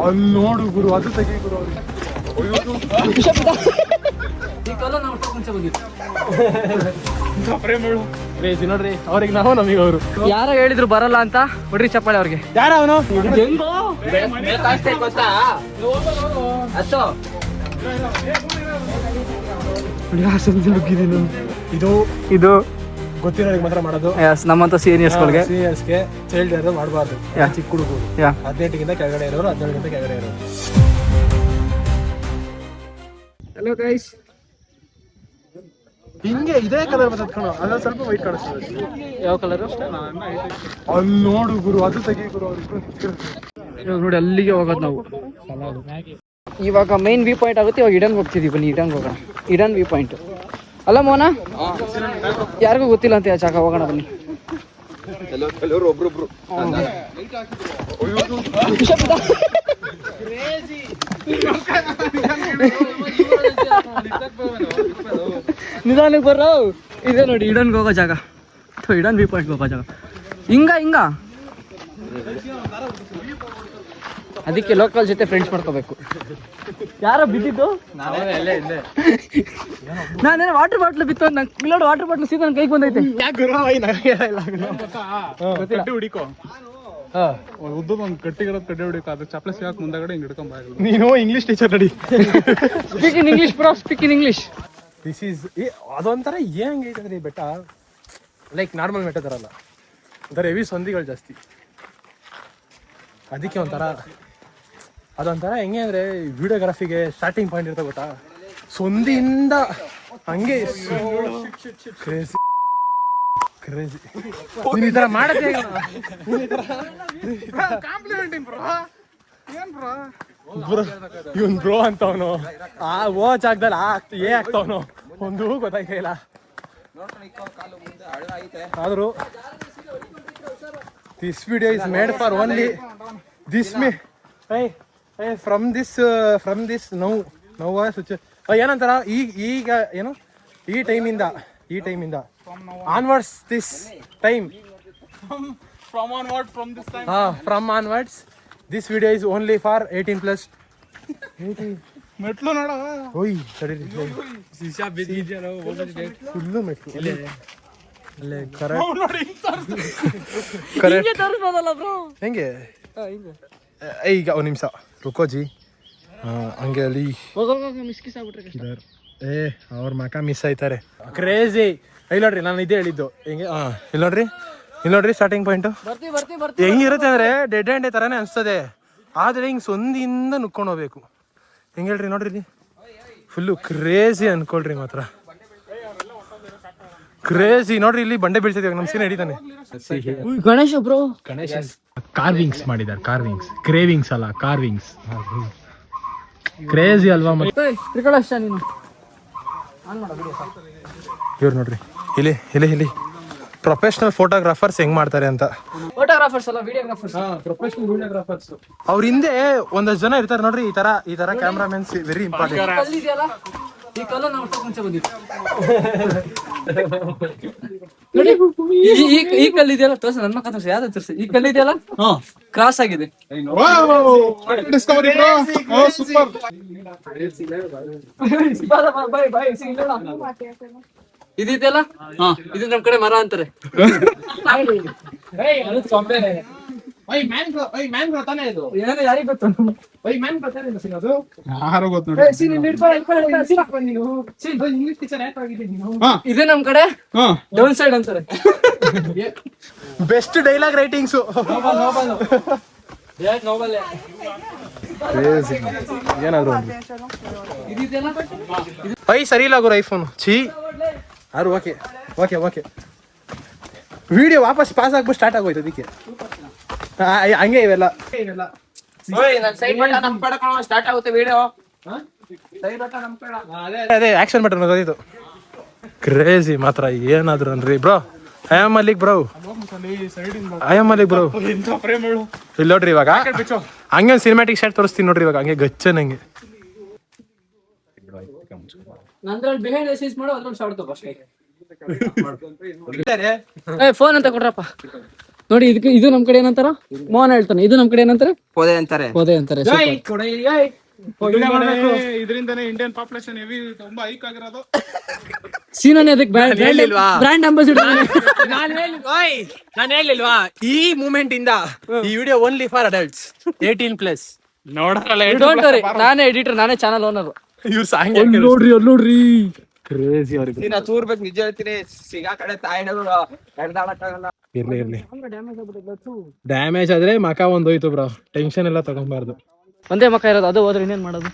ಅಲ್ಲಿ ನೋಡು ಗುರು, ಅದು ತೆಗಿ ಗುರು. ನೋಡ್ರಿ ಅವ್ರಿಗೆ ನಾವು ನಮಗೆ ಅವರು ಯಾರೋ ಹೇಳಿದ್ರು ಬರಲ್ಲ ಅಂತ. ಹೊಡ್ರಿ ಚಪ್ಪಾಳೆ ಅವ್ರಿಗೆ. ಯಾರ ಅವನು? ಇದು ಇದು ಗೊತ್ತಿರೋರಿಗೆ ಮಾತ್ರ ಮಾಡೋದು. ನಮ್ಮಂತ ಸೀನಿಯರ್ಸ್ಗಳಿಗೆ ಚೈಲ್ಡ್ ಯಾರು ಮಾಡಬಾರ್ದು. ಚಿಕ್ಕ ಹುಡುಗರು 18ಗಿಂತ ಕೆಳಗಡೆ ಇರೋರು, 17ಗಿಂತ ಕೆಳಗಡೆ ಇರೋರು. ಹಲೋ ಗೈಸ್, ಹಿಂಗೆ ಇದೇ ಕಲರ್ ಬರ್ತದೆ, ಅಲ್ಲ ಸ್ವಲ್ಪ ವೈಟ್ ಕಾಣಿಸ್ತದೆ. ಯಾವ ಕಲರ್? ಅಲ್ಲಿ ನೋಡು ಗುರು, ಅದು ತೆಗಿ ಗುರು. ನೋಡಿ ಅಲ್ಲಿಗೆ ಹೋಗೋದು ನಾವು. ಇವಾಗ ಮೈನ್ ವ್ಯೂ ಪಾಯಿಂಟ್ ಆಗುತ್ತೆ. ಇವಾಗ ಇಡನ್ ಹೋಗ್ತಿದೀವಿ. ಬನ್ನಿ ಇಡನ್ ಹೋಗೋಣ. ಇಡನ್ ವ್ಯೂ ಪಾಯಿಂಟ್ ಅಲ್ಲ ಮೋನ? ಯಾರಿಗೂ ಗೊತ್ತಿಲ್ಲ ಅಂತ ಜಾಗ. ಹೋಗೋಣ ಬನ್ನಿ. ಒಬ್ರೊಬ್ರು ನಿಧಾನಕ್ಕೆ ಬರ್ರೋ. ಇದೆ ನೋಡಿ ಇಡನ್ಗೆ ಹೋಗೋ ಜಾಗ. ಇಡನ್ ವ್ಯೂ ಪಾಯಿಂಟ್ ಹೋಗೋ ಜಾಗ. ಹಿಂಗ ಅದಕ್ಕೆ ಲೋಕಲ್ ಜೊತೆ ಫ್ರೆಂಡ್ಸ್ ಮಾಡ್ಕೋಬೇಕು. ಯಾರೋ ಬಿದ್ದಿದ್ದು? ನಾನೇನೋ ವಾಟರ್ ಬಾಟ್ಲ್ ಬಿತ್ತು. ನಂಗೆ ವಾಟರ್ ಬಾಟ್ಲ್ ಸೀದಾ ನನ್ನ ಕೈಗೆ ಬಂದೈತೆ. ಹುಡಿಕೋ ಉದ್ದದೊಂದು ಗಟ್ಟಿಗಿರೋದು ಕಡ್ಡಿ ಹೊಡಿಕೋ. ಅದು ಚಪ್ಪಲಿ ಸಿಗಾಕ್ ಮುಂದಗಡೆ ಹಿಂಗೆ ಹಿಡ್ಕೊಂಡ್ ಬಾಯ್. ನೀನು ಇಂಗ್ಲೀಷ್ ಟೀಚರ್ ನಡಿ. Speak in English bro, speak in English. This is ಅದೊಂಥರ ಹೆಂಗೈತದ್ರಿ ಬೆಟ್ಟ. ಲೈಕ್ ನಾರ್ಮಲ್ ಬೆಟ್ಟ ಥರ ಅಲ್ಲ, ಒಂಥರ ಹೆವಿ ಸಂದಿಗಳು ಜಾಸ್ತಿ. ಅದಕ್ಕೆ ಅದೊಂಥರ ಹೆಂಗೆ ಅಂದರೆ ವಿಡಿಯೋಗ್ರಫಿಗೆ ಸ್ಟಾರ್ಟಿಂಗ್ ಪಾಯಿಂಟ್ ಇರ್ತದೆ ಗೊತ್ತಾ. ಸಂದಿಯಿಂದ ಹಂಗೆ ಕ್ರೇಜಿ ಕ್ರೇಜಿ. ನೀನು ಈ ಥರ ಮಾಡತ್ತೆ ಇವನ್ ಬ್ರೋ ಅಂತವನು. ಓ ಜಾಗದಲ್ಲಿ ಆಗ್ತವನು ಒಂದು ಗೊತ್ತಾಯ್ತಾ ಇಲ್ಲ. ಆದರೂ this video is made for only this me from this now ಏನಂತಾರ ಈಗ ಏನು ಈ ಟೈಮಿಂದ onwards this time from onwards this video is only for 18+. ಮೆಟ್ಲು ನೋಡ. ಓಯ್ ತಡೀರಿ, ಫುಲ್ಲು ಮೆಟ್ಲು. ಅಲ್ಲೇ ಹೆಂಗೆ ಈಗ ಒಂದು ನಿಮಿಷ ರುಕೋಜಿ. ಹಂಗೆ ಅಲ್ಲಿ ಅವ್ರ ಮಕ ಮಿಸ್ ಆಯ್ತಾರೆ. ಕ್ರೇಜಿ. ಇಲ್ಲಿ ನೋಡ್ರಿ, ನಾನು ಇದೇ ಹೇಳಿದ್ದು ಹೆಂಗೆ. ಇಲ್ಲಿ ನೋಡ್ರಿ ಸ್ಟಾರ್ಟಿಂಗ್ ಪಾಯಿಂಟು ಹೆಂಗಿರುತ್ತೆ ಅಂದ್ರೆ ಡೆಡ್ ಹ್ಯಾಂಡ್ ಥರನೇ ಅನಿಸ್ತದೆ. ಆದರೆ ಹಿಂಗೆ ಸಂದಿಯಿಂದ ನುಕ್ಕೊಂಡು ಹೋಗ್ಬೇಕು. ಹೆಂಗೆ ಹೇಳ್ರಿ ನೋಡ್ರಿ, ಫುಲ್ಲು ಕ್ರೇಜಿ ಅನ್ಕೊಳ್ರಿ. ಮಾತ್ರ ಕ್ರೇಜಿ. ನೋಡ್ರಿ ಇಲ್ಲಿ ಬಂಡೆ ಬೀಳ್ತಿದ್ವಿ. ನಮ್ಮ ಸೀನ್ ಹಿಡಿತಾನೆ ಗಣೇಶ ಬ್ರೋ. ಕಾರ್ವಿಂಗ್ಸ್ ಮಾಡಿದ್ದಾರೆ. ಕ್ರೇವಿಂಗ್ಸ್ ಅಲ್ಲ, ಕಾರ್ವಿಂಗ್ಸ್. ಕ್ರೇಜಿ ಅಲ್ವಾ? ಇವ್ರು ನೋಡ್ರಿ ಇಲ್ಲಿ ಪ್ರೊಫೆಷನಲ್ ಫೋಟೋಗ್ರಾಫರ್ಸ್ ಹೆಂಗ್ ಮಾಡ್ತಾರೆ ಅಂತ. ಫೋಟೋಗ್ರಾಫರ್ಸ್ ಅಲ್ಲ, ವಿಡಿಯೋಗ್ರಾಫರ್ಸ್. Professional videographers. ಅವ್ರ ಹಿಂದೆ ಒಂದಷ್ಟು ಜನ ಇರ್ತಾರೆ ನೋಡ್ರಿ. ಈ ತರ ಕ್ಯಾಮ್ರಾಮನ್ಸ್ ವೆರಿ ಇಂಪಾರ್ಟೆಂಟ್. ಈ ಕಲ್ಲು ನಾವು ಮುಂಚೆ ಬಂದಿದ್ವಿ. ಈ ಕಲ್ಲು ಇದೆಯಲ್ಲ, ತೋರ್ಸ ನನ್ನ ಮಕ್ಕ ತೋರ್ಸ. ಯಾವ್ದು ತೋರ್ಸಿ? ಈ ಕಲ್ಲು ಇದೆಯಲ್ಲ, ಕ್ರಾಸ್ ಆಗಿದೆ. ಇದೆಯಲ್ಲ, ಇದು ನಮ್ ಕಡೆ ಮರ ಅಂತಾರೆ. ಯಾರಿಗ ಗೊತ್ತು? ಇದೇ ನಮ್ ಕಡೆ ಡೌನ್ ಸೈಡ್ ಅಂತಾರೆ. Best dialogue writings. ಏನಾದ್ರು ಸರಿ ಇಲ್ಲ ಗುರು ಐಫೋನ್. ಛೀ. ಯಾರು ಓಕೆ ವಿಡಿಯೋ ವಾಪಸ್ ಪಾಸ್ ಆಗ್ಬಿಟ್ಟು ಸ್ಟಾರ್ಟ್ ಆಗೋಯ್ತು. ಅದಕ್ಕೆ ಹಂಗೆ ಇವೆಲ್ಲ ಸ್ಟಾರ್ಟ್ ಆಗುತ್ತೆ ವಿಡಿಯೋ. ಅದೇ ಆಕ್ಷನ್ ಬಟನ್ ಇದು. ಕ್ರೇಜಿ ಮಾತ್ರ ಏನಾದ್ರು ಅನ್ರಿ bro. I am Malik bro. ಇಲ್ಲಿ ನೋಡ್ರಿ ಇವಾಗ ಹಂಗೆ ಒಂದು ಸಿನಿಮ್ಯಾಟಿಕ್ ಶಾಟ್ ತೋರಿಸ್ತೀನಿ ನೋಡ್ರಿ. ಇವಾಗ ಹಂಗೆ ಗಚ್ಚ ನಂಗೆ ಫೋನ್ ಅಂತ ಕೊಡ್ರಪ್ಪ. ನೋಡಿ ಇದಕ್ಕೆ ಇದು ನಮ್ ಕಡೆ ಏನಂತಾರ ಮೋಹನ್ ಹೇಳ್ತಾನೆ, ಇದು ನಮ್ ಕಡೆ ಏನಂತಾರೆ ಪೊದೆ ಅಂತಾರೆ. ಪೊದೆ ಅಂತಾರೆ. ಇದರಿಂದನೇ ಇಂಡಿಯನ್ ಪಾಪ್ಯುಲೇಷನ್ ಹೆವಿ ತುಂಬಾ ಹೈಕ್ ಆಗಿರೋದು. ಸೀನಾನೇ ಅದಕ್ಕೆ ಬ್ರ್ಯಾಂಡ್ ಅಂಬಾಸಿಡರ್. ನಾನು ಹೇಳಿಲ್ವಾ ಈ ಮೂಮೆಂಟ್ ಇಂದ ಈ video only for adults 18+. Don't worry, ನಾನೇ ಎಡಿಟರ್, ನಾನೇ ಚಾನಲ್ ಓನರ್. ಇವ್ರು ಸಾಂಗ್ ನೋಡ್ರಿ ಅಲ್ಲಿ ನೋಡ್ರಿ ಕ್ರೇಜಿ ಅವ್ರಿಗೆ. ನೀನ್ ತೂರ್ಬೇಕು, ನಿಜ ಹೇಳ್ತೀನಿ. ಸಿಗಾ ಕಡೆ ತಾಯಿನವರು ಎಡ್ದಾಡಕ್ಕಾಗಲ್ಲ. ಇರ್ಲಿ ಡ್ಯಾಮೇಜ್ ಆದ್ರೆ ಮಕ ಒಂದೋಯ್ತು ಬ್ರೋ, ಟೆನ್ಷನ್ ಎಲ್ಲ ತಗೊಂಬಾರ್ದು. ಒಂದೇ ಮಕ ಇರೋದು, ಅದು ಹೋದ್ರೆ ಇನ್ನೇನ್ ಮಾಡೋದು.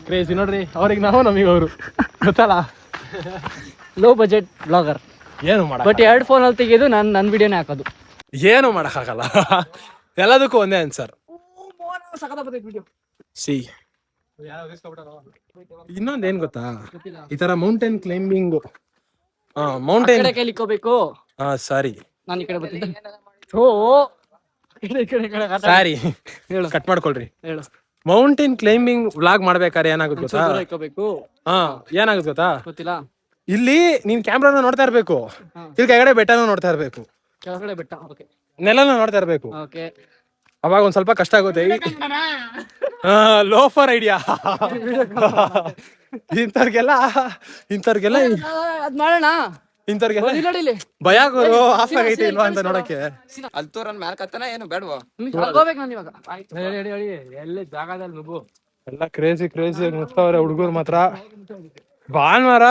ಕ್ರೇಜಿ ನೋಡ್ರಿ, ಅವ್ರಿಗೆ ನಾವು ನಮಗೆ ಅವರು ಗೊತ್ತಲ್ಲ. ಲೋ ಬಜೆಟ್ ಬ್ಲಾಗರ್ ಏನು ಮಾಡ, ಬಟ್ 2 ಫೋನ್ ಅಲ್ಲಿ ತೆಗೆದು ನನ್ನ ವಿಡಿಯೋನೇ ಹಾಕೋದು. ಏನು ಮಾಡಕ್ಕಾಗಲ್ಲ, ಎಲ್ಲದಕ್ಕೂ ಒಂದೇ ಆನ್ಸರ್. ಸಿ ಇನ್ನೊಂದ್ ಏನ್ ಗೊತ್ತಾ, ಈ ತರ ಮೌಂಟೇನ್ ಕ್ಲೈಂಬಿಂಗ್ ಮೌಂಟೇನ್ ಕೈಲಿಕ್ಕೋಬೇಕು. ಸಾರಿ ನಾನು ಈ ಕಡೆ ಬರ್ತಿದ್ದೆ. ಸಾರಿ ಹೇಳು, ಕಟ್ ಮಾಡ್ಕೊಳ್ರಿ. ಹೇಳು. ಮೌಂಟೇನ್ ಕ್ಲೈಂಬಿಂಗ್ ವ್ಲಾಗ್ ಮಾಡ್ಬೇಕಾದ್ರೆ ಏನಾಗುತ್ತೆ ಗೊತ್ತಾ, ಏನಾಗುತ್ತೆ ಗೊತ್ತಾ, ಗೊತ್ತಿಲ್ಲ. ಇಲ್ಲಿ ನೀನ್ ಕ್ಯಾಮ್ರಾನ ನೋಡ್ತಾ ಇರ್ಬೇಕು, ಇಲ್ಲಿ ಕೆಳಗಡೆ ಬೆಟ್ಟನ ನೋಡ್ತಾ ಇರ್ಬೇಕು, ಕೆಳಗಡೆ ಬೆಟ್ಟ, ಓಕೆ, ನೆಲನ ನೋಡ್ತಾ ಇರ್ಬೇಕು. ಓಕೆ, ಅವಾಗ ಒಂದ್ ಸ್ವಲ್ಪ ಕಷ್ಟ ಆಗುತ್ತೆ. Loafer idea. ಇಂಥವ್ರಿಗೆಲ್ಲ ಅದ್ ಮಾಡೋಣ. ಇಂಥವ್ರಿಗೆಲ್ಲ ನೋಡಿ ಭಯ ಗುರು, ಆಫ್ ಆಗೈತೆ ಇಲ್ವಾ ಅಂತ ನೋಡಕ್ಕೆ. ಅಲ್ತೂರನ್ ಮ್ಯಾಲ್ ಕತ್ತನ ಏನು ಬೇಡವಾ? ಹೋಗ್ಬೇಕು ನಾನು ಇವಾಗ. ಎಲ್ಲಿ ಜಾಗದಲ್ಲಿ ನುಗ್ಗು. ಎಲ್ಲ ಕ್ರೇಜಿ ಮುಗ್ತಾವ್ರೆ ಹುಡುಗರು ಮಾತ್ರ. ಭಾನುವಾರ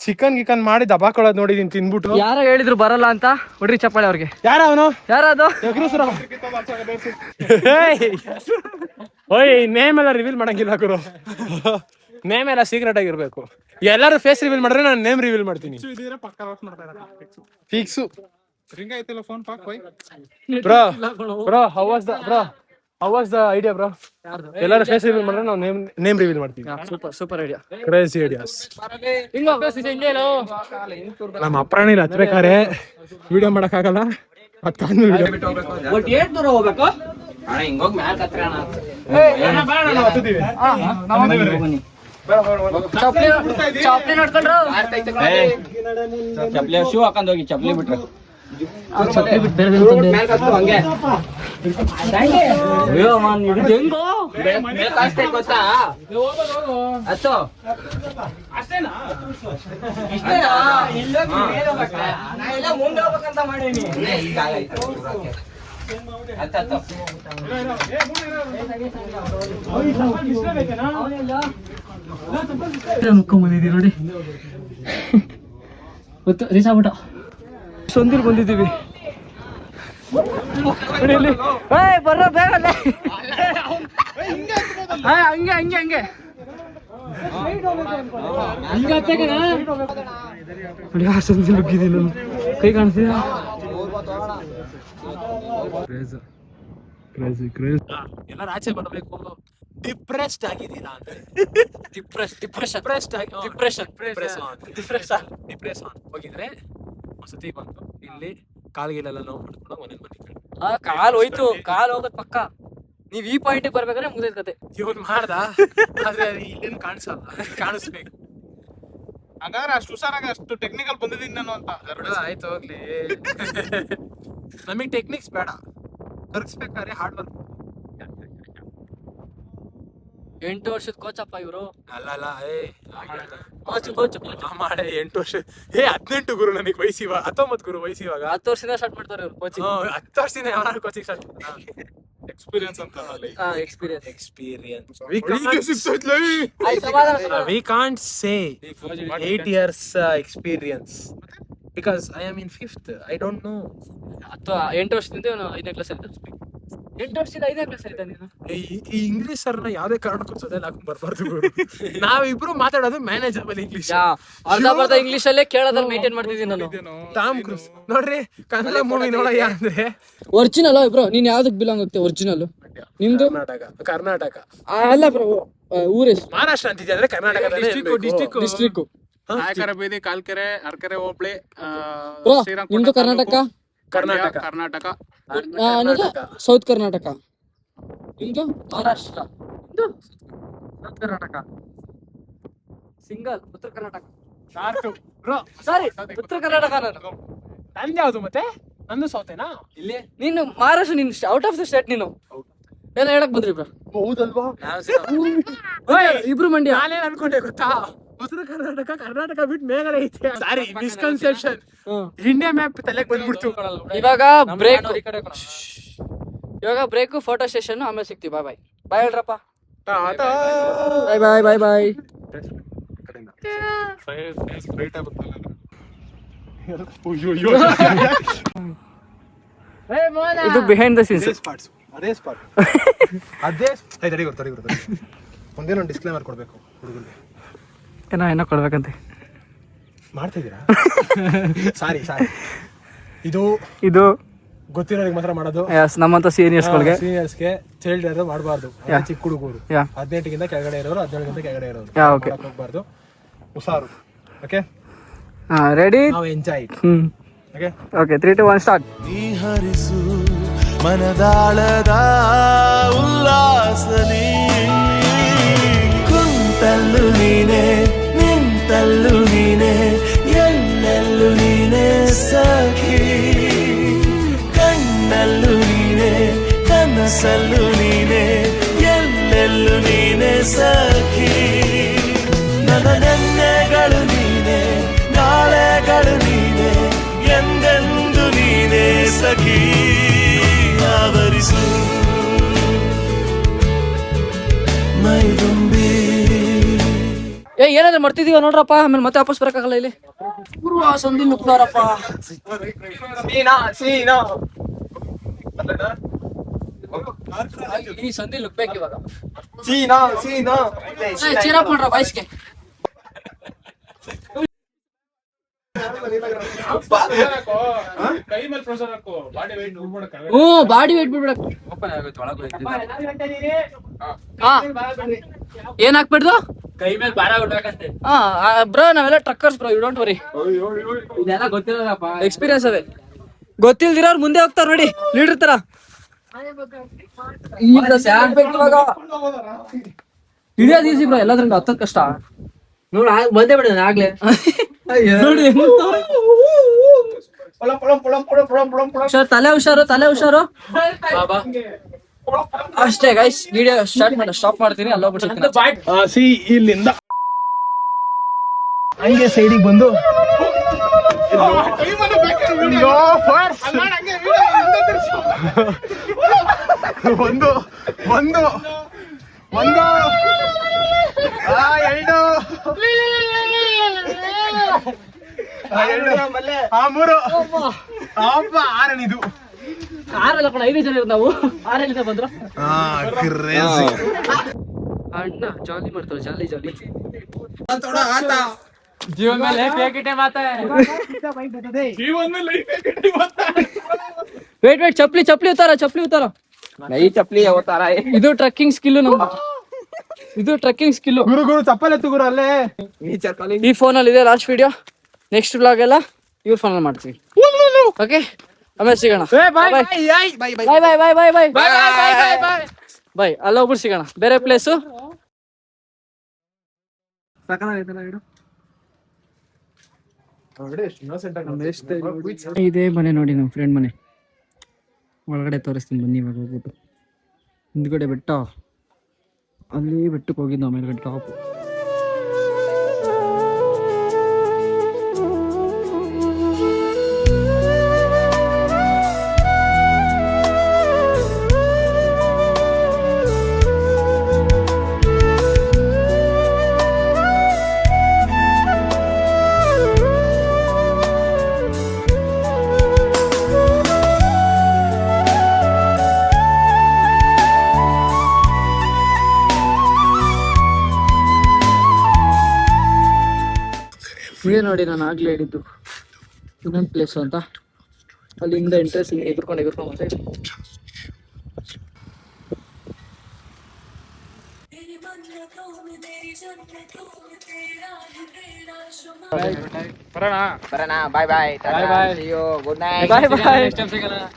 ಚಿಕನ್ ಗಿಕನ್ ಮಾಡಿ ದಬಾಕೊಳ್ಳೋದು ನೋಡಿದೀನಿ ತಿನ್ಬಿಟ್ಟು. ಯಾರೋ ಹೇಳಿದ್ರು ಬರಲ್ಲ ಅಂತ, ಹೊಡ್ರಿ ಚಪ್ಪಾಳೆ ಅವ್ರಿಗೆ. ಯಾರ ಅವನು? ಯಾರದು? ಓಯ್ ನೇಮ್ ಎಲ್ಲ ರಿವೀಲ್ ಮಾಡಂಗಿಲ್ಲ ಗುರು, ನೇಮ್ ಎಲ್ಲ ಸೀಕ್ರೆಟ್ ಆಗಿರ್ಬೇಕು. ಎಲ್ಲರೂ ಫೇಸ್ ರಿವೀಲ್ ಮಾಡಿದ್ರೆ ನಾನು ನೇಮ್ ರಿವೀಲ್ ಮಾಡ್ತೀನಿ. Fix bro. How was the idea bro? ಎಲ್ಲರೂ ಫೇಸ್ ರಿವೀಲ್ ಮಾಡಿದ್ರೆ ನಾವು ನೇಮ್ ರಿವೀಲ್ ಮಾಡ್ತೀವಿ. Super idea, crazy ideas. ನಮ್ಮ ಅಪ್ರಾಣಿಲಿ ಹತ್ಬೇಕಾರೆ ವಿಡಿಯೋ ಮಾಡಕ್ ಆಗಲ್ಲ, ಹಿಂಗೋಗಿ ಮ್ಯಾಲ್ ಕತ್ರ ಚಾಪ್ಲಿ ನೋಡ್ಕೊಂಡ್ರು. ಚಪ್ಲಿ ಶೂ ಹಾಕೊಂಡ್ ಹೋಗಿ, ಚಪ್ಲಿ ಬಿಟ್ರೆ ಗೊತ್ತಾ? ಮುಂದೆ ಹೋಗ್ಬೇಕಂತ ಮಾಡೀನಿ. ಮುಕ್ಕೊಂಬಂದಿದ್ದೀವಿ ನೋಡಿ, ಗೊತ್ತು ರೀಸಾಬಿಟ್ಟ. ಸಂದಿಲ್ ಬಂದಿದ್ದೀವಿ. ಬರ್ರ ಬೇಗ ಹಂಗೆ ನೋಡಿ, ಆ ಸಂದಿಲ್ ನುಗ್ಗಿದ್ದೀನಿ ನಾನು. ಕೈ ಕಾಣಿಸ್ತೀರಾ? ಎಲ್ಲರೂ ಆಚೆ ಬರಬೇಕು. ಡಿಪ್ರೆಸ್ಡ್ ಆಗಿದ್ದೀರಾ ಅಂದ್ರೆ ಡಿಪ್ರೆಷನ್ ಹೋಗಿದ್ರೆ ವಸತಿ ಬಂತು, ಇಲ್ಲಿ ಕಾಲ್ಗಿಲೆಲ್ಲ ನೋವು ಮಾಡ್ಕೊಂಡು ಮನೇಲಿ ಬಂದಿದ್ದೆ. ಕಾಲ್ ಹೋಯ್ತು, ಕಾಲ್ ಹೋಗೋದ್ ಪಕ್ಕ. ನೀವ್ ಈ ಪಾಯಿಂಟ್ ಬರ್ಬೇಕಾದ್ರೆ ಮುಗಿದ ಕತೆ. ಇವನ್ ಮಾಡ್ದ, ಆದ್ರೆ ಇಲ್ಲೇನು ಕಾಣಿಸ್ಬೇಕು. ಹಾಗಾದ್ರೆ ಅಷ್ಟು ಹುಷಾರಾಗಿ ಅಷ್ಟು ಟೆಕ್ನಿಕಲ್ ಬಂದಿದ್ದೀನಿ ನಾನು ಅಂತ. ಆಯ್ತು ಹೋಗ್ಲಿ, ನಮಗ್ ಟೆಕ್ನಿಕ್ಸ್ ಬೇಡ, ಕರ್ಗಿಸ್ಬೇಕಾದ್ರೆ ಹಾರ್ಡ್ ವರ್ಕ್. 8 ವರ್ಷದ ಕೋಚಪ್ಪ ಇವರು. ಅಲ್ಲ ಕೋಚ್ ಮಾಡೆ 8 ವರ್ಷ. 18 ಗುರು, ನನಗೆ ವಯಸ್ಸಿವ 19 ಗುರು ವಯಸ್ಸಿವಾಗ. 10 ವರ್ಷದಿಂದ ಸ್ಟಾರ್ಟ್ ಮಾಡ್ತಾರೆ ಇವ್ರು ಕೋಚಿಂಗ್. 10 ವರ್ಷದಿಂದ ಯಾರು ಕೋಚಿಂಗ್ ಸ್ಟಾರ್ಟ್ ಮಾಡ್ತಾರೆ? ಎಕ್ಸ್ಪೀರಿಯನ್ಸ್ ಅಂತ. Experience. We can't say 8 years experience because I am in 5th. I don't know. 8 ವರ್ಷದಿಂದ 5ನೇ ಕ್ಲಾಸ್ ಅಲ್ಲಿ 8 ವರ್ಷದಿಂದ 5ನೇ ಕ್ಲಾಸ್ ಅಲ್ಲಿ ನೀನು. ಈ ಇಂಗ್ಲಿಷ್ ಸರ್ನ ಯಾವ್ದೇ ಕಾರಣಕ್ಕೂ ಸೊದೆಲ್ಲ ಹಾಕೊಂಡ್ ಬರ್ಬಾರ್ದು. ನಾವಿಬ್ರು ಮಾತಾಡೋದು ಮ್ಯಾನೇಜಬಲ್ ಇಂಗ್ಲಿಷ್. ಅರ್ಧ ಇಂಗ್ಲಿಷ್ ಅಲ್ಲೇ ಕೇಳೋದ್ರಲ್ಲಿ ಮೇಂಟೈನ್ ಮಾಡ್ತಿದ್ದೀನಿ ನಾನು. ಟಾಮ್ ಕ್ರೂಸ್ ನೋಡ್ರಿ, ಕನ್ನಡ ಮೂವಿ ನೋಡಯ್ಯ ಅಂದ್ರೆ ಒರಿಜಿನಲ್ ಬ್ರೋ. ನೀನ್ ಯಾವ್ದಕ್ ಬಿಲಾಂಗ್ ಆಗ್ತೇ? ಒರಿಜಿನಲ್ ನಿಮ್ದು ಕರ್ನಾಟಕ ಅಲ್ಲ ಬ್ರೋ, ಊರೆಷ್ಟು? ಮಹಾರಾಷ್ಟ್ರ ಅಂತಿದ್ದೆ ಅಂದ್ರೆ ಕರ್ನಾಟಕ ಡಿಸ್ಟ್ರಿಕ್ಟ್. ನಾಯಕರ ಬೀದಿ, ಕಾಲ್ಕೆರೆ, ಅರ್ಕೆರೆ ಹೋಬಳಿ. ನಿಮ್ದು ಕರ್ನಾಟಕ ಸೌತ್ ಕರ್ನಾಟಕ. ನಿಮ್ದು ಮಹಾರಾಷ್ಟ್ರ. South Karnataka single. ಉತ್ತರ ಕರ್ನಾಟಕ ಸಾರಿ, ಉತ್ತರ ಕರ್ನಾಟಕ ನಾನು. ನಂದು ಯಾವ್ದು ಮತ್ತೆ? ನಂದು ಸೌತೆನಾ? ಇಲ್ಲಿ ನೀನು ಮಹಾರಾಷ್ಟ್ರ, ನೀನು ಔಟ್ ಆಫ್ ದ ಸ್ಟೇಟ್ ನೀನು. ಏನೋ ಹೇಳಕ್ ಬಂದ್ರಿ ಬ್ರೋ? ಹೌದಲ್ವಾ? ಇಬ್ರು ಮಂಡ್ಯ. ನಾನೇನ್ ಅನ್ಕೊಂಡೆ ಗೊತ್ತಾ, ಉತ್ತರ ಕರ್ನಾಟಕ ಕರ್ನಾಟಕ ಬಿಟ್ಟು ಮೇಘಾಲಯ ಐತೆ. ಸಾರಿ, ಮಿಸ್ಕನ್ಸೆಪ್ಷನ್. ಇಂಡಿಯಾ ಮ್ಯಾಪ್ ತಲೆಗೆ ಬಂದ್ಬಿಡ್ತು. ಇವಾಗ ಬ್ರೇಕ್, ಫೋಟೋ ಸೆಷನ್, ಆಮೇಲೆ ಸಿಗ್ತೀವಿ. ಬಾಯ್ ಬಾಯ್. ಬಾಯ್ ಹೇಳ್ರಪ್ಪ. ಬಾಯ್ ಬಾಯ್ ಬಾಯ್ ಬಾಯ್. ಇದು ಬಿಹೈಂಡ್ ದ ಸೀನ್ಸ್. ಅದೇ ಸ್ಪಾಟ್. ತಡಿ ಗೊತ್ತು. ಒಂದೇನೊಂದು ಡಿಸ್ಕ್ಲೇಮರ್ ಕೊಡ್ಬೇಕು ಹುಡುಗರಿಗೆ. ಏನೋ ಕೊಡ್ಬೇಕಂತೆ ಮಾಡ್ತಿದ್ದೀರಾ? ಸಾರಿ, ಇದು ಗೊತ್ತಿರೋರಿಗೆ ಮಾತ್ರ ಮಾಡೋದು. ನಮ್ಮಂತ ಸೀನಿಯರ್ಸ್ಗಳಿಗೆ, ಸೀನಿಯರ್ಸ್ಗೆ ಚೈಲ್ಡ್ ಯಾರು ಮಾಡಬಾರ್ದು. ಚಿಕ್ಕ ಹುಡುಗರು 18ಗಿಂತ ಕೆಳಗಡೆ ಇರೋರು, 17ಗಿಂತ ಕೆಳಗಡೆ ಇರೋರು ಹೋಗ್ಬಾರ್ದು. ಹುಷಾರು. Okay, ready? ನಾವು ಎಂಜಾಯ್ ಇಟ್. Okay, 3 2 1 start. ನೀ ಹರಿಸು ಮನದಾಳದ ಉಲ್ಲಾಸನಿ, ಕುಂತಲ್ಲು ನೀನೆ, ನಿಂತಲ್ಲು ನೀನೆ, ಎಲ್ಲೆಲ್ಲು ನೀನೆ ಸಖಿ, ಕಣ್ಣಲ್ಲು ನೀನೆ, ಕನಸಲ್ಲು ನೀನೆ, ಎಲ್ಲೆಲ್ಲು ನೀನೆ ಸಖಿ, ನನ್ನ ನೆನ್ನೆಗಳು ನೀನೆ, ನಾಳೆಗಳು ನೀನೆ, ಎಂದೆಂದು ನೀನೆ ಸಖಿ, ಆವರಿಸು ಮೈದುಂಬಿ. ಏನಾದ್ರು ಮಾಡ್ತಿದೀವ ನೋಡ್ರಪ್ಪ, ಆಮೇಲೆ ಮತ್ತೆ ವಾಪಸ್ ಬರಕ್ಕಾಗಲ್ಲ. ಇಲ್ಲಿ ಪೂರ್ವ ಸಂಧಿ ನುಗ್ತಾರಪ್ಪ. ಈ ಸಂಧಿ ನುಗ್ಬೇಕು ಇವಾಗ. ಚೀರಪ್ ಮಾಡ್ರ ವಾಯ್ಸ್ಗೆ. ಕೈ ಮೇಲೆ ಪ್ರೆಷರ್ ಹಾಕು, ಬಾಡಿ weight ಬಿಡ್ಬೇಡ. ಬಾಡಿ ವೇಟ್ ಬಿಡ್ಬೇಡ. ಏನ್ ಹಾಕ್ಬಿಡ್ದು? ಕೈ ಮೇಲೆ ಭಾರ ಬಿಡ್ಬೇಕಂತೆ. ಬ್ರೋ, ನಾವೆಲ್ಲ truckers bro, you don't worry. ಇದೆಲ್ಲ ಗೊತ್ತಿರಲ್ಲಪ್ಪ. ಎಕ್ಸ್ಪೀರಿಯನ್ಸ್ ಅವೇ. ಗೊತ್ತಿಲ್ದಿರೋರು ಮುಂದೆ ಹೋಗ್ತಾರ ನೋಡಿ, ಲೀಡರ್ ತರ. ಹಿಡಿಯೋದು ಈಸಿ ಬ್ರೋ, ಎಲ್ಲದ್ರಿಂದ ಹತ್ತದ್ ಕಷ್ಟ. ನೋಡ ಬಂದೇ ಬಿಡ ಆಗ್ಲೇ ನೋಡಿ, ತಲೆ ಹುಷಾರು. ಅಷ್ಟೇ ಗೈಸ್, ವಿಡಿಯೋ ಸ್ಟಾಪ್ ಮಾಡ್ತೀನಿ. ಅಲ್ಲೋಗ್ಬಿಟ್ಟು ಸಿ ಇಲ್ಲಿಂದ ಹಂಗೆ ಸೈಡಿಗೆ ಬಂದು ಒಂದು ಮೂರು ಆರನಿದು. 5 ಜನ ಇರೋದು ನಾವು. 6 ಜನ ಬಂದ್ರು. ಅಣ್ಣ ಜಾಲಿ ಮಾಡ್ತಾರೆ, ಜಾಲಿ ಜೀವನ ಮೇಲೆ ಪೇಕಿಟೆ ಮಾತಾ. ವೇಟ್, ಚಪ್ಲಿ ಉತ್ತಾರ. ನೈ ಚಪ್ಲಿ ಅವತಾರ. ಇದು ಟ್ರಕ್ಕಿಂಗ್ ಸ್ಕಿಲ್ ನಮ್ದು. ಗುರು ಚಪ್ಪಲ್ ಎತ್ತು ಗುರು ಅಲ್ಲೇ. ಈ ಫೋನ್ ಅಲ್ಲಿ ಇದೆ ಲಾಸ್ಟ್ ವಿಡಿಯೋ. ನೆಕ್ಸ್ಟ್ ಬ್ಲಾಗ್ ಎಲ್ಲ ಇವ್ರ ಫೋನ್ ಅಲ್ಲಿ ಮಾಡ್ತೀವಿ. ಓಕೆ, ಆಮೇಲೆ ಸಿಗೋಣ. ಬಾಯ್. ಅಲ್ಲೊಬ್ರು ಸಿಗೋಣ, ಬೇರೆ ಪ್ಲೇಸು. ಇದೇ ಮನೆ ನೋಡಿ, ನಮ್ಮ ಫ್ರೆಂಡ್ ಮನೆ. ಒಳಗಡೆ ತೋರಿಸ್ತೀನಿ ಬನ್ನಿ. ಇವಾಗ ಹೋಗ್ಬಿಟ್ಟು ಹಿಂದ್ಗಡೆ ಬೆಟ್ಟ, ಅಲ್ಲಿ ಬೆಟ್ಟಕ್ಕೆ ಹೋಗಿದ್ದು ನಾವು, ಮೇಲ್ಗಡೆ ಟಾಪ್. ಇದೇ ನೋಡಿ, ನಾನು ಆಗ್ಲೇ ಹೇಳಿದ್ದು ಇನ್ನೊಂದು ಪ್ಲೇಸ್ ಅಂತ. ಅಲ್ಲಿಂದ ಎಂಟ್ರೆನ್ಸ್ ಎದುರ್ಕೊಂಡು ಮತ್ತೆ ಬರೋಣ. Bye bye. See you. Good night. Bye.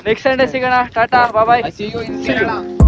Next Sunday ಸಿಗೋಣ. Tata, bye. See you in Kerala.